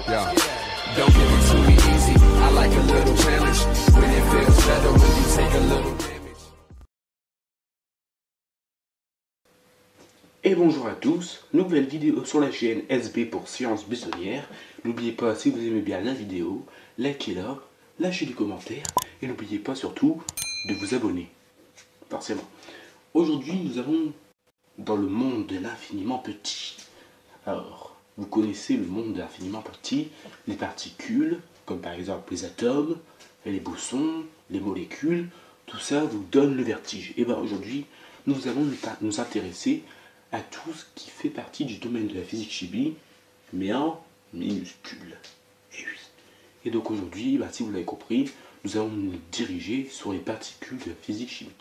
Yeah. Don't give it to me easy. I like a little challenge. When it feels better when you take a little damage. Et bonjour à tous, nouvelle vidéo sur la chaîne SB pour Sciences Buissonnières. N'oubliez pas, si vous aimez bien la vidéo, likez-la, lâchez des commentaires et n'oubliez pas surtout de vous abonner. Forcément. Aujourd'hui, nous allons dans le monde de l'infiniment petit. Alors, vous connaissez le monde de l'infiniment petit, les particules, comme par exemple les atomes, les bosons, les molécules, tout ça vous donne le vertige. Et bien aujourd'hui, nous allons nous intéresser à tout ce qui fait partie du domaine de la physique-chimie, mais en minuscule. Et oui. Et donc aujourd'hui, si vous l'avez compris, nous allons nous diriger sur les particules de la physique-chimie.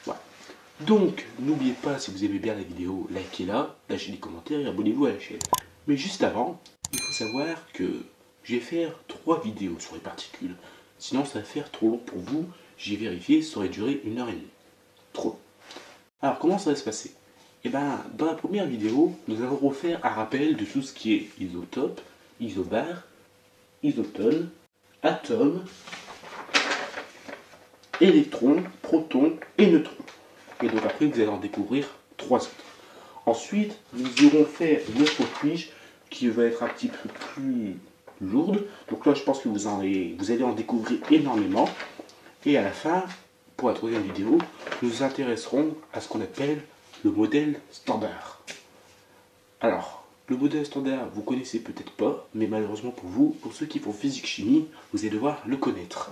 Voilà. Donc, n'oubliez pas, si vous aimez bien la vidéo, likez-la, lâchez des commentaires et abonnez-vous à la chaîne. Mais juste avant, il faut savoir que je vais faire 3 vidéos sur les particules. Sinon, ça va faire trop long pour vous. J'ai vérifié, ça aurait duré 1h30. Trop. Alors, comment ça va se passer? Eh bien, dans la première vidéo, nous allons refaire un rappel de tout ce qui est isotope, isobare, isotone, atome, électron, proton et neutron. Et donc après, vous allez en découvrir 3 autres. Ensuite, nous irons faire une autre fiche qui va être un petit peu plus lourde. Donc là, je pense que vous allez en découvrir énormément. Et à la fin, pour la troisième vidéo, nous nous intéresserons à ce qu'on appelle le modèle standard. Alors, le modèle standard, vous connaissez peut-être pas, mais malheureusement pour vous, pour ceux qui font physique-chimie, vous allez devoir le connaître.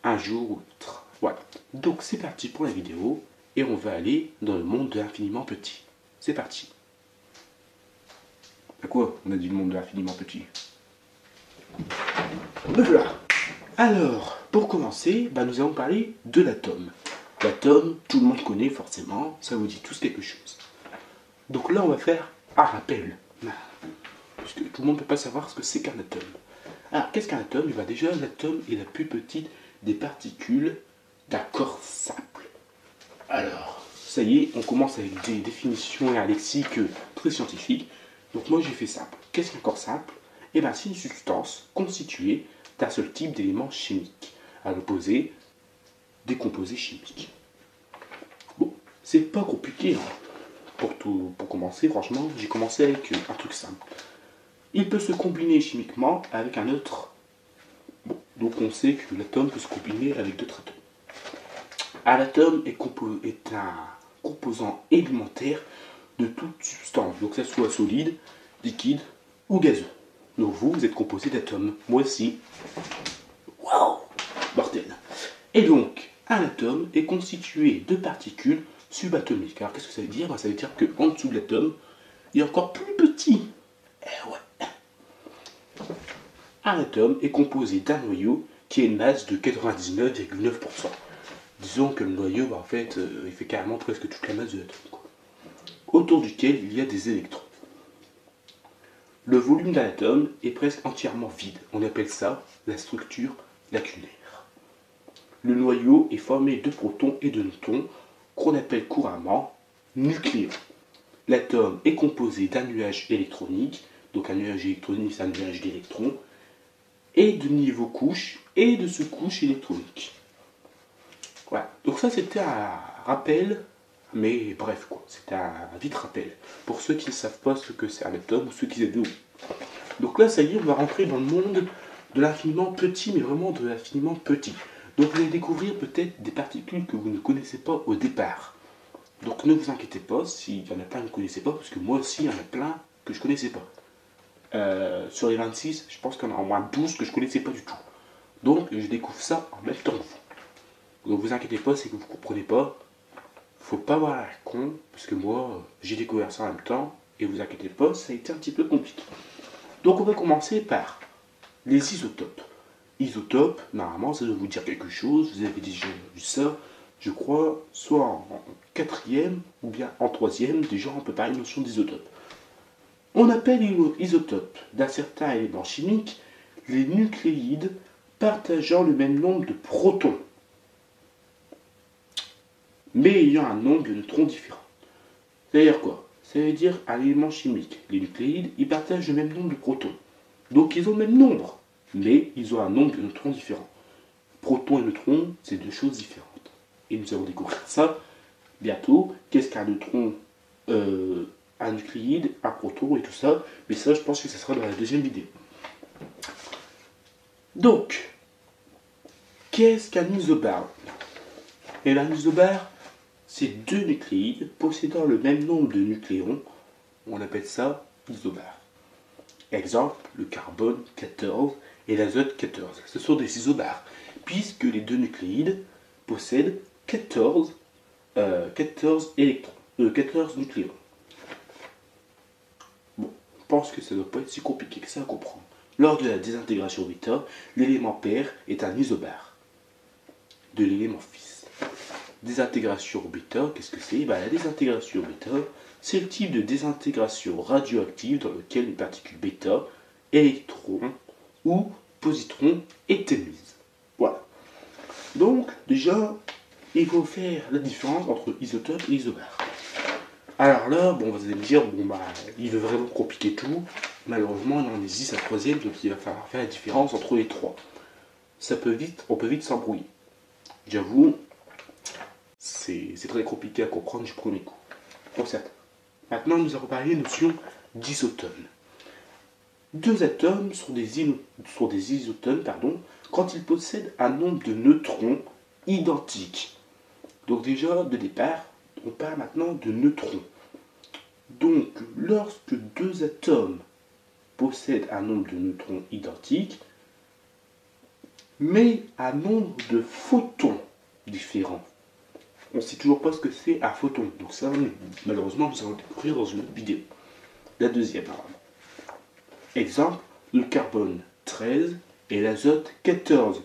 Un jour ou l'autre. Voilà. Donc c'est parti pour la vidéo, et on va aller dans le monde de l'infiniment petit. C'est parti. À quoi on a dit le monde de l'infiniment petit? Me voilà. Alors, pour commencer, nous allons parler de l'atome. L'atome, tout le monde connaît forcément, ça vous dit tous quelque chose. Donc là, on va faire un rappel. Parce que tout le monde ne peut pas savoir ce que c'est qu'un atome. Alors, qu'est-ce qu'un atome? Déjà, l'atome est la plus petite des particules d'un corps simple. Alors, ça y est, on commence avec des définitions et un lexique très scientifique. Donc moi, j'ai fait simple. Qu'est-ce qu'un corps simple? C'est une substance constituée d'un seul type d'éléments chimiques, à l'opposé des composés chimiques. Bon, c'est pas compliqué. Pour commencer, franchement, j'ai commencé avec un truc simple. Il peut se combiner chimiquement avec un autre. Bon, donc on sait que l'atome peut se combiner avec d'autres atomes. L'atome est un composant élémentaire de toute substance, donc que ce soit solide, liquide ou gazeux. Donc vous êtes composé d'atomes, moi aussi. Waouh, mortel. Et donc, un atome est constitué de particules subatomiques. Alors qu'est-ce que ça veut dire? Ça veut dire qu'en dessous de l'atome, il est encore plus petit. Eh ouais. Un atome est composé d'un noyau qui a une masse de 99,9%. Disons que le noyau, il fait carrément presque toute la masse de l'atome, autour duquel il y a des électrons. Le volume d'un atome est presque entièrement vide. On appelle ça la structure lacunaire. Le noyau est formé de protons et de neutrons, qu'on appelle couramment nucléons. L'atome est composé d'un nuage électronique, donc un nuage électronique c'est un nuage d'électrons, et de niveau couche et de sous-couche électronique. Voilà, donc ça c'était un rappel, mais bref c'était un vite rappel, pour ceux qui ne savent pas ce que c'est un atome ou ceux qui avaient oublié. Donc là ça y est, on va rentrer dans le monde de l'infiniment petit, mais vraiment de l'infiniment petit. Donc vous allez découvrir peut-être des particules que vous ne connaissez pas au départ. Donc ne vous inquiétez pas s'il y en a plein que vous ne connaissez pas, parce que moi aussi il y en a plein que je ne connaissais pas. Sur les 26, je pense qu'il y en a au moins 12 que je ne connaissais pas du tout. Donc je découvre ça en même temps que vous. Donc vous inquiétez pas, c'est que vous ne comprenez pas. Faut pas avoir l'air con, parce que moi j'ai découvert ça en même temps, et vous inquiétez pas, ça a été un petit peu compliqué. Donc on va commencer par les isotopes. Isotopes, normalement ça doit vous dire quelque chose, vous avez déjà vu ça, je crois, soit en 4e ou bien en 3e, déjà on peut parler de notion d'isotope. On appelle isotope d'un certain élément chimique les nucléides partageant le même nombre de protons, mais ayant un nombre de neutrons différent. C'est-à-dire quoi? Ça veut dire un élément chimique. Les nucléides, ils partagent le même nombre de protons. Donc ils ont le même nombre, mais ils ont un nombre de neutrons différent. Protons et neutrons, c'est deux choses différentes. Et nous allons découvrir ça bientôt. Qu'est-ce qu'un neutron, un nucléide, un proton et tout ça. Mais ça, je pense que ça sera dans la deuxième vidéo. Donc, qu'est-ce qu'un isobare? Et un isobare, c'est deux nucléides possédant le même nombre de nucléons. On appelle ça isobare. Exemple, le carbone 14 et l'azote 14. Ce sont des isobares, puisque les deux nucléides possèdent 14 électrons, 14 nucléons. Bon, je pense que ça ne doit pas être si compliqué que ça à comprendre. Lors de la désintégration bêta, l'élément père est un isobare de l'élément fils. Désintégration bêta, qu'est-ce que c'est? La désintégration bêta, c'est le type de désintégration radioactive dans lequel une particule bêta, électron ou positron est émise. Voilà. Donc, déjà, il faut faire la différence entre isotope et isobare. Alors là, bon, vous allez me dire, il veut vraiment compliquer tout. Malheureusement, on existe à troisième, donc il va falloir faire la différence entre les trois. On peut vite s'embrouiller. J'avoue, c'est très compliqué à comprendre du premier coup. Pour certains. Maintenant, nous allons parler de la notion d'isotone. Deux atomes sont des isotones quand ils possèdent un nombre de neutrons identiques. Donc déjà, de départ, on parle maintenant de neutrons. Donc, lorsque deux atomes possèdent un nombre de neutrons identiques, mais un nombre de photons différents. On ne sait toujours pas ce que c'est un photon. Donc ça, malheureusement, nous allons le découvrir dans une autre vidéo. La deuxième, exemple, le carbone 13 et l'azote 14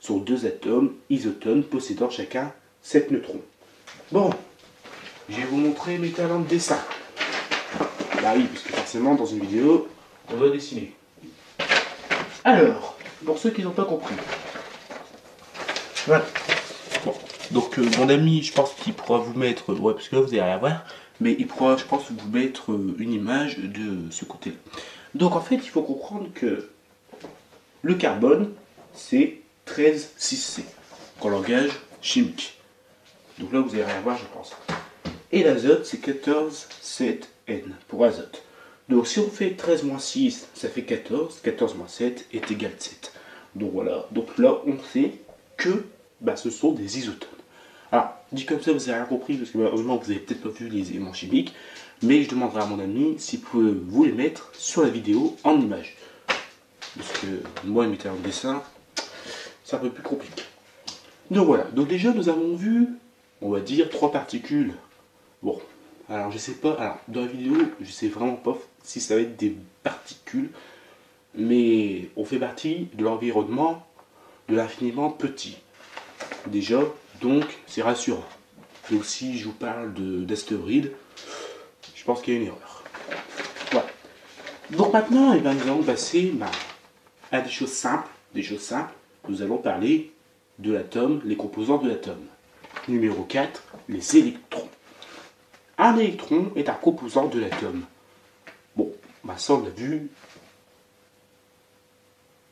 sont deux atomes isotones possédant chacun 7 neutrons. Bon, je vais vous montrer mes talents de dessin. Bah oui, parce que forcément, dans une vidéo, on doit dessiner. Alors, pour ceux qui n'ont pas compris. Voilà. Bon, donc mon ami, je pense qu'il pourra vous mettre, parce que là vous n'allez rien voir, mais il pourra, je pense, vous mettre une image de ce côté-là. Donc en fait, il faut comprendre que le carbone, c'est 13,6C, en langage chimique. Donc là, vous n'allez rien voir, je pense. Et l'azote, c'est 14,7N pour azote. Donc si on fait 13 moins 6, ça fait 14. 14 moins 7 est égal à 7. Donc voilà. Donc là, on sait que ce sont des isotones. Alors, dit comme ça, vous n'avez rien compris, parce que malheureusement, vous n'avez peut-être pas vu les éléments chimiques. Mais je demanderai à mon ami s'il peut vous les mettre sur la vidéo en image. Parce que moi, mes talents de dessin, c'est un peu plus compliqué. Donc voilà. Donc déjà, nous avons vu, on va dire, 3 particules. Bon. Alors je sais pas, alors dans la vidéo, je sais vraiment pas si ça va être des particules, mais on fait partie de l'environnement de l'infiniment petit. Déjà, donc c'est rassurant. Donc si je vous parle d'astéroïdes, je pense qu'il y a une erreur. Voilà. Donc maintenant, nous allons passer à des choses simples. Nous allons parler de l'atome, les composants de l'atome. Numéro 4, les électrons. Un électron est un composant de l'atome. Bon, ça on l'a vu.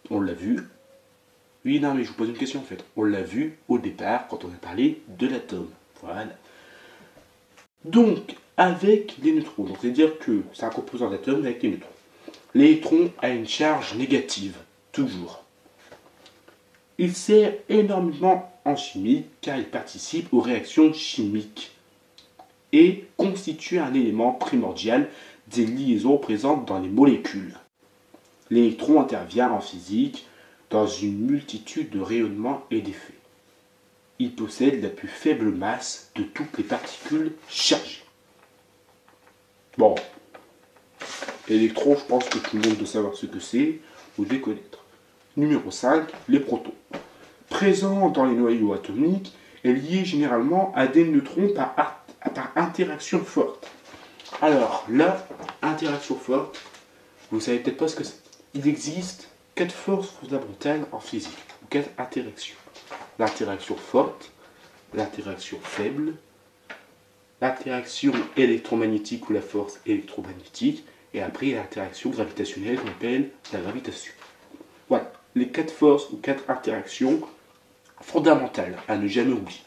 On l'a vu. Oui, non, mais je vous pose une question en fait. On l'a vu au départ quand on a parlé de l'atome. Voilà. Donc, avec les neutrons, donc c'est-à-dire que c'est un composant d'atome avec les neutrons. L'électron a une charge négative, toujours. Il sert énormément en chimie car il participe aux réactions chimiques et constitue un élément primordial des liaisons présentes dans les molécules. L'électron intervient en physique dans une multitude de rayonnements et d'effets. Il possède la plus faible masse de toutes les particules chargées. Bon, l'électron, je pense que tout le monde doit savoir ce que c'est, vous devez connaître. Numéro 5, les protons. Présents dans les noyaux atomiques, est lié généralement à des neutrons par interaction forte. Alors là, interaction forte, vous savez peut-être pas ce que c'est. Il existe 4 forces fondamentales en physique, ou 4 interactions. L'interaction forte, l'interaction faible, l'interaction électromagnétique ou la force électromagnétique, et après l'interaction gravitationnelle qu'on appelle la gravitation. Voilà, les 4 forces ou 4 interactions fondamentales à ne jamais oublier.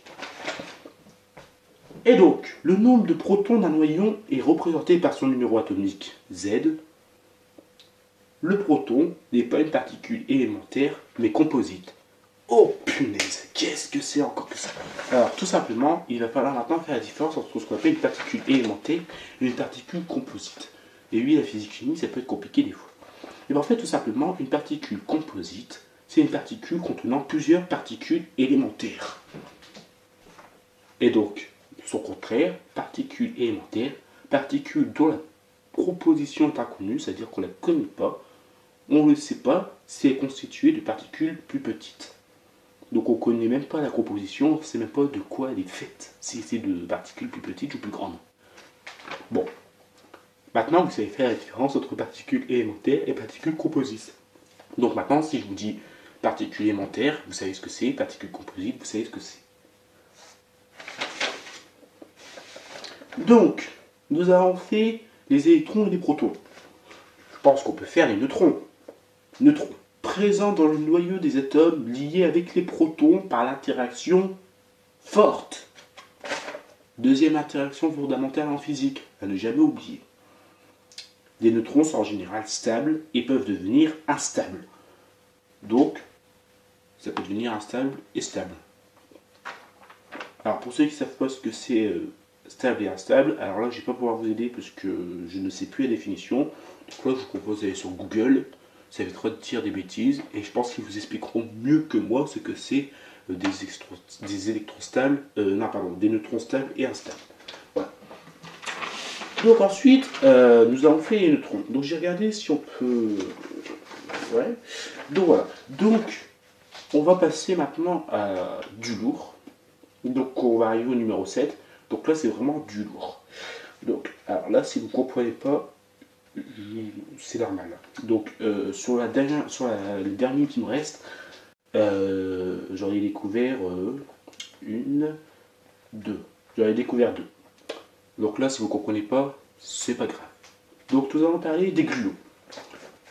Et donc, le nombre de protons d'un noyau est représenté par son numéro atomique Z. Le proton n'est pas une particule élémentaire, mais composite. Oh punaise, qu'est-ce que c'est encore que ça? Alors tout simplement, il va falloir maintenant faire la différence entre ce qu'on appelle une particule élémentaire et une particule composite. Et oui, la physique-chimie, ça peut être compliqué des fois. Et bien en fait, tout simplement, une particule composite, c'est une particule contenant plusieurs particules élémentaires. Et donc, son contraire, particule élémentaire, particule dont la composition est inconnue, c'est-à-dire qu'on ne la connaît pas, on ne le sait pas si elle est constituée de particules plus petites. Donc on ne connaît même pas la composition, on ne sait même pas de quoi elle est faite, si c'est de particules plus petites ou plus grandes. Bon, maintenant vous savez faire la différence entre particules élémentaires et particules composites. Donc maintenant si je vous dis particules élémentaires, vous savez ce que c'est, particules composites, vous savez ce que c'est. Donc, nous avons fait les électrons et les protons. Je pense qu'on peut faire les neutrons. Neutrons, présents dans le noyau des atomes, liés avec les protons par l'interaction forte. Deuxième interaction fondamentale en physique, à ne jamais oublier. Les neutrons sont en général stables et peuvent devenir instables. Donc, ça peut devenir instable et stable. Alors pour ceux qui ne savent pas ce que c'est stable et instable, alors là je ne vais pas pouvoir vous aider parce que je ne sais plus la définition. Donc là je vous propose d'aller sur Google. Ça évitera de dire des bêtises et je pense qu'ils vous expliqueront mieux que moi ce que c'est des électrons stables, des neutrons stables et instables. Voilà. Donc ensuite, nous avons fait les neutrons. Donc j'ai regardé si on peut... Ouais. Donc voilà. Donc on va passer maintenant à du lourd. Donc on va arriver au numéro 7. Donc là c'est vraiment du lourd. Donc alors là si vous ne comprenez pas, c'est normal. Donc sur le dernier qui me reste, j'en ai découvert deux. J'en ai découvert deux. Donc là si vous ne comprenez pas, c'est pas grave. Donc nous allons parler des gluons.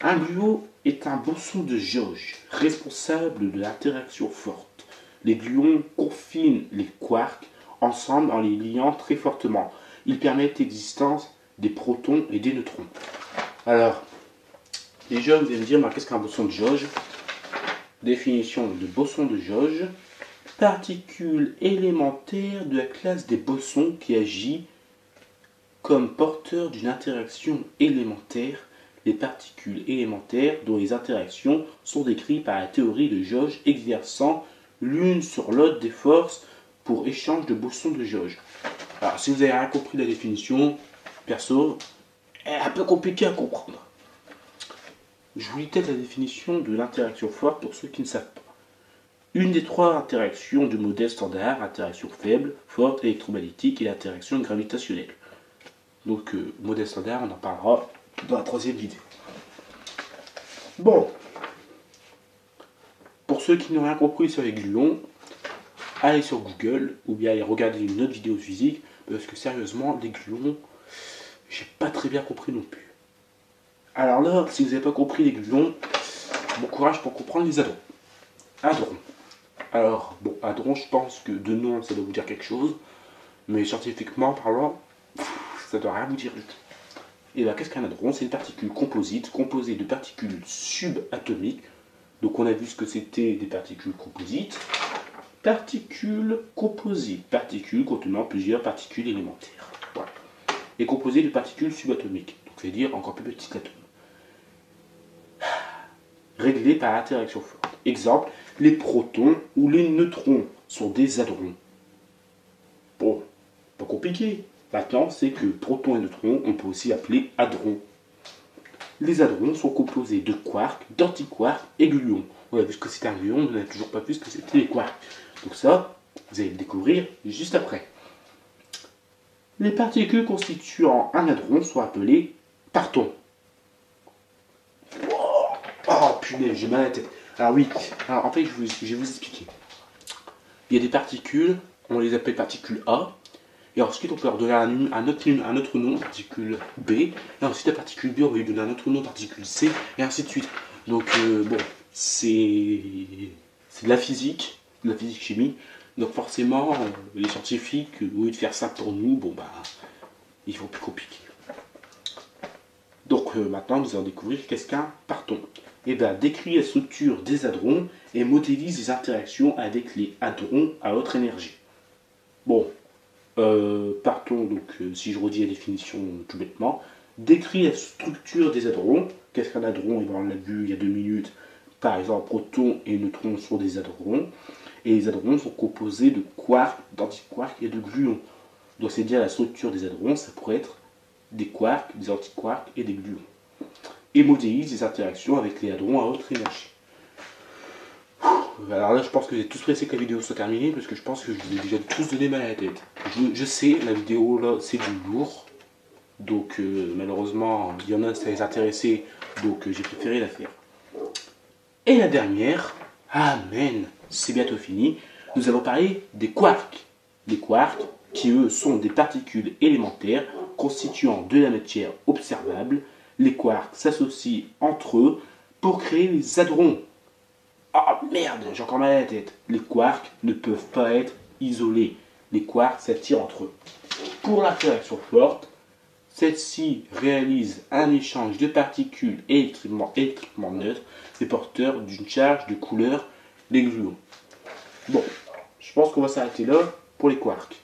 Un gluon est un boson de jauge responsable de l'interaction forte. Les gluons confinent les quarks ensemble en les liant très fortement. Ils permettent l'existence des protons et des neutrons. Alors, déjà vous allez me dire, qu'est-ce qu'un boson de jauge? Définition de boson de jauge: particule élémentaire de la classe des bosons qui agit comme porteur d'une interaction élémentaire. Les particules élémentaires dont les interactions sont décrites par la théorie de jauge exerçant l'une sur l'autre des forces pour échange de bosons de jauge. Alors, si vous n'avez rien compris de la définition, perso, est un peu compliqué à comprendre. Je vous lis peut-être la définition de l'interaction forte pour ceux qui ne savent pas. Une des trois interactions du modèle standard, interaction faible, forte, électromagnétique et interaction gravitationnelle. Donc, modèle standard, on en parlera dans la troisième vidéo. Bon, pour ceux qui n'ont rien compris sur les gluons, allez sur Google ou bien allez regarder une autre vidéo de physique, parce que sérieusement, les gluons, j'ai pas très bien compris non plus. Alors là, si vous n'avez pas compris les gluons, bon courage pour comprendre les hadrons. Hadrons. Alors, bon, hadrons, je pense que de nom, ça doit vous dire quelque chose, mais scientifiquement parlant, ça doit rien vous dire du tout. Et bien, qu'est-ce qu'un hadron? C'est une particule composite, composée de particules subatomiques. Donc on a vu ce que c'était des particules composites. Particules composites, particules contenant plusieurs particules élémentaires. Voilà. Et composées de particules subatomiques, donc c'est-à-dire encore plus petits atomes. Réglées par interaction forte. Exemple, les protons ou les neutrons sont des hadrons. Bon, pas compliqué. Maintenant, c'est que protons et neutrons, on peut aussi appeler hadrons. Les hadrons sont composés de quarks, d'antiquarks et gluons. On a vu ce que c'était un gluon, on n'a toujours pas vu ce que c'était les quarks. Donc ça, vous allez le découvrir juste après. Les particules constituant un hadron sont appelées partons. Oh punaise, j'ai mal à la tête. Alors oui, alors en fait, je vais vous expliquer. Il y a des particules, on les appelle particules A, Et ensuite, on peut leur donner un autre nom, particule B. Et ensuite, la particule B, on va lui donner un autre nom, particule C, et ainsi de suite. Donc, bon, c'est de la physique chimie. Donc, forcément, les scientifiques, au lieu de faire ça pour nous, bon, bah, il faut plus compliquer. Donc, maintenant, nous allons découvrir qu'est-ce qu'un parton. Et bien, décrit la structure des hadrons et modélise les interactions avec les hadrons à haute énergie. Bon, partons, donc, si je redis la définition tout bêtement, décrit la structure des hadrons. Qu'est-ce qu'un hadron? Et ben, on l'a vu il y a 2 minutes. Par exemple, protons et neutrons sont des hadrons. Et les hadrons sont composés de quarks, d'antiquarks et de gluons. Donc, c'est dire la structure des hadrons, ça pourrait être des quarks, des antiquarks et des gluons. Et modélise les interactions avec les hadrons à haute énergie. Alors là, je pense que vous êtes tous pressés que la vidéo soit terminée, parce que je pense que je vous ai déjà tous donné mal à la tête. Je sais, la vidéo là, c'est du lourd. Donc malheureusement, il y en a, ça les intéressait, donc j'ai préféré la faire. Et la dernière, amen, c'est bientôt fini, nous allons parler des quarks. Les quarks, qui eux sont des particules élémentaires constituant de la matière observable. Les quarks s'associent entre eux pour créer les hadrons. Ah merde, j'ai encore mal à la tête. Les quarks ne peuvent pas être isolés. Les quarks s'attirent entre eux. Pour l'interaction forte, celle-ci réalise un échange de particules électriquement neutres et porteurs d'une charge de couleur, les gluons. Bon, je pense qu'on va s'arrêter là pour les quarks.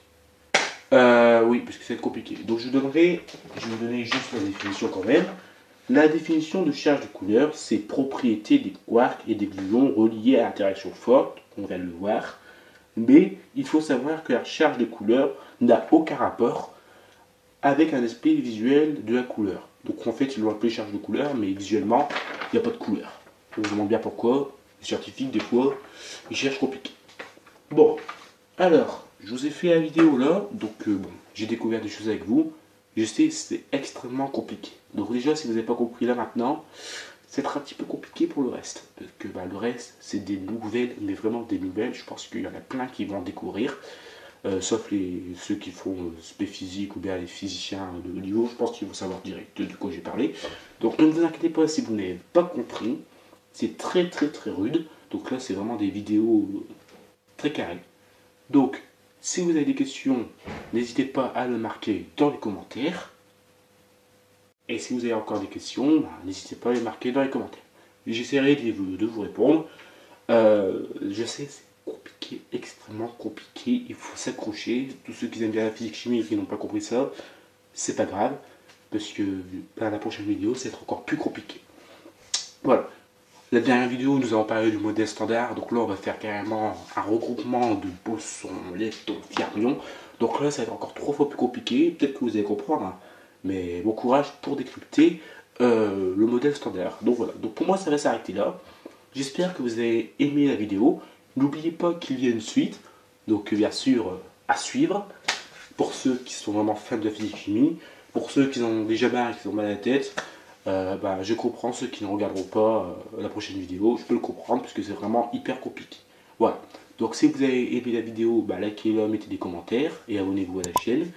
Oui, parce que c'est compliqué. Donc je vais vous donner juste la définition quand même. La définition de charge de couleur, c'est propriété des quarks et des gluons reliés à l'interaction forte, on va le voir. Mais il faut savoir que la charge de couleur n'a aucun rapport avec un aspect visuel de la couleur. Donc en fait, ils l'ont appelé charge de couleur, mais visuellement, il n'y a pas de couleur. On se demande bien pourquoi. Les scientifiques, des fois, ils cherchent compliqué. Bon, alors, je vous ai fait la vidéo là, donc bon, j'ai découvert des choses avec vous. Je sais, c'est extrêmement compliqué. Donc déjà, si vous n'avez pas compris là maintenant, c'est un petit peu compliqué pour le reste. Parce que bah, le reste, c'est des nouvelles, mais vraiment des nouvelles. Je pense qu'il y en a plein qui vont découvrir. Sauf ceux qui font spé physique ou bien les physiciens de haut niveau. Je pense qu'ils vont savoir direct de quoi j'ai parlé. Donc ne vous inquiétez pas si vous n'avez pas compris. C'est très rude. Donc là, c'est vraiment des vidéos très carrées. Donc, si vous avez des questions, n'hésitez pas à le marquer dans les commentaires. Et si vous avez encore des questions, bah, n'hésitez pas à les marquer dans les commentaires. J'essaierai de vous répondre. Je sais, c'est compliqué, extrêmement compliqué. Il faut s'accrocher. Tous ceux qui aiment bien la physique-chimie et qui n'ont pas compris ça, c'est pas grave. Parce que bah, la prochaine vidéo, c'est encore plus compliqué. Voilà. La dernière vidéo, nous avons parlé du modèle standard. Donc là, on va faire carrément un regroupement de bosons, leptons, fermions. Donc là, ça va être encore 3 fois plus compliqué. Peut-être que vous allez comprendre. Hein. Mais bon courage pour décrypter le modèle standard. Donc voilà. Donc pour moi, ça va s'arrêter là. J'espère que vous avez aimé la vidéo. N'oubliez pas qu'il y a une suite. Donc bien sûr, à suivre. Pour ceux qui sont vraiment fans de la physique-chimie. Pour ceux qui en ont déjà marre et qui ont mal à la tête. Bah, je comprends ceux qui ne regarderont pas la prochaine vidéo, je peux le comprendre parce que c'est vraiment hyper compliqué. Voilà, donc si vous avez aimé la vidéo, bah, likez-la, mettez des commentaires et abonnez-vous à la chaîne.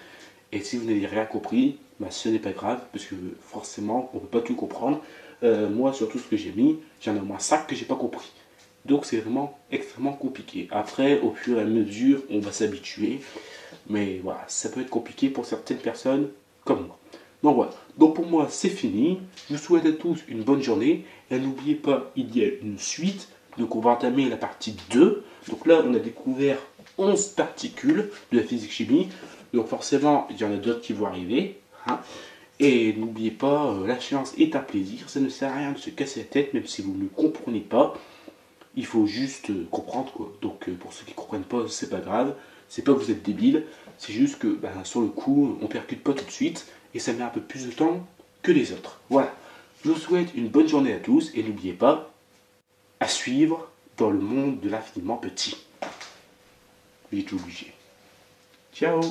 Et si vous n'avez rien compris, bah, ce n'est pas grave parce que forcément on ne peut pas tout comprendre. Moi sur tout ce que j'ai mis, j'en ai au moins 5 que j'ai pas compris. Donc c'est vraiment extrêmement compliqué. Après, au fur et à mesure, on va s'habituer. Mais voilà, ça peut être compliqué pour certaines personnes comme moi. Donc voilà, donc pour moi c'est fini, je vous souhaite à tous une bonne journée, et n'oubliez pas, il y a une suite, donc on va entamer la partie 2, donc là on a découvert 11 particules de la physique-chimie, donc forcément il y en a d'autres qui vont arriver, hein. Et n'oubliez pas, la science est un plaisir, ça ne sert à rien de se casser la tête, même si vous ne comprenez pas, il faut juste comprendre quoi, donc pour ceux qui ne comprennent pas, c'est pas grave, c'est pas que vous êtes débile, c'est juste que ben, sur le coup, on percute pas tout de suite, et ça met un peu plus de temps que les autres. Voilà. Je vous souhaite une bonne journée à tous et n'oubliez pas, à suivre dans le monde de l'infiniment petit. J'ai tout obligé. Ciao.